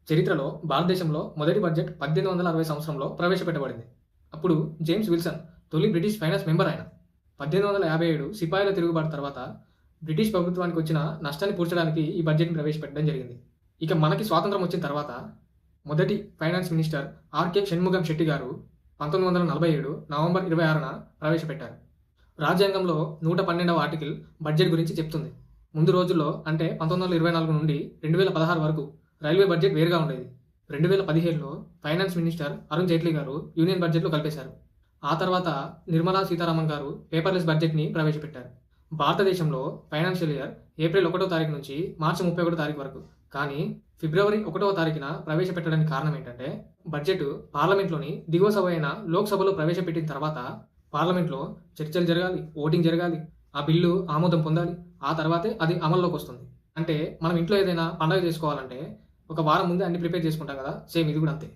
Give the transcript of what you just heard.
చరిత్రలో భారతదేశంలో మొదటి బడ్జెట్ 1860 సంవత్సరంలో ప్రవేశపెట్టబడింది. అప్పుడు జేమ్స్ విల్సన్ తొలి బ్రిటిష్ ఫైనాన్స్ మెంబర్ ఆయన. 1857 సిపాయిల తిరుగుబాటు తర్వాత బ్రిటిష్ ప్రభుత్వానికి వచ్చిన నష్టాన్ని పూడ్చడానికి ఈ బడ్జెట్‌ని ప్రవేశపెట్టడం జరిగింది. ఇక మనకి స్వాతంత్రం వచ్చిన తర్వాత మొదటి finance minister RK Shanmugham Chetty గారు 1947 నవంబర్ 26న ప్రవేశపెట్టారు. రాజ్యాంగంలో 112వ ఆర్టికల్ బడ్జెట్ గురించి చెప్తుంది. ముందు రోజుల్లో అంటే 1924 నుండి 2016 వరకు రైల్వే బడ్జెట్ వేరుగా ఉండేది. 2017లో ఫైనాన్స్ మినిస్టర్ అరుణ్ జైట్లీ గారు యూనియన్ బడ్జెట్‌లో కలిపేశారు. ఆ తర్వాత నిర్మలా సీతారామన్ గారు పేపర్‌లెస్ బడ్జెట్‌ని ప్రవేశపెట్టారు. భారతదేశంలో ఫైనాన్షియల్ ఇయర్ ఏప్రిల్ 1వ తారీఖు నుంచి మార్చి 31వ తారీఖు వరకు, కానీ ఫిబ్రవరి 1వ తారీఖున ప్రవేశపెట్టడానికి కారణం ఏంటంటే బడ్జెట్ పార్లమెంట్‌లోని దిగువ సభ అయిన లోక్సభలో ప్రవేశపెట్టిన తర్వాత పార్లమెంట్లో చర్చలు జరగాలి, ఓటింగ్ జరగాలి, ఆ బిల్లు ఆమోదం పొందాలి. ఆ తర్వాతే అది అమల్లోకి వస్తుంది. అంటే మనం ఇంట్లో ఏదైనా పండగ చేసుకోవాలంటే ఒక వారం ముందే అన్ని ప్రిపేర్ చేసుకుంటాం కదా, సేమ్ ఇది కూడా అంతే.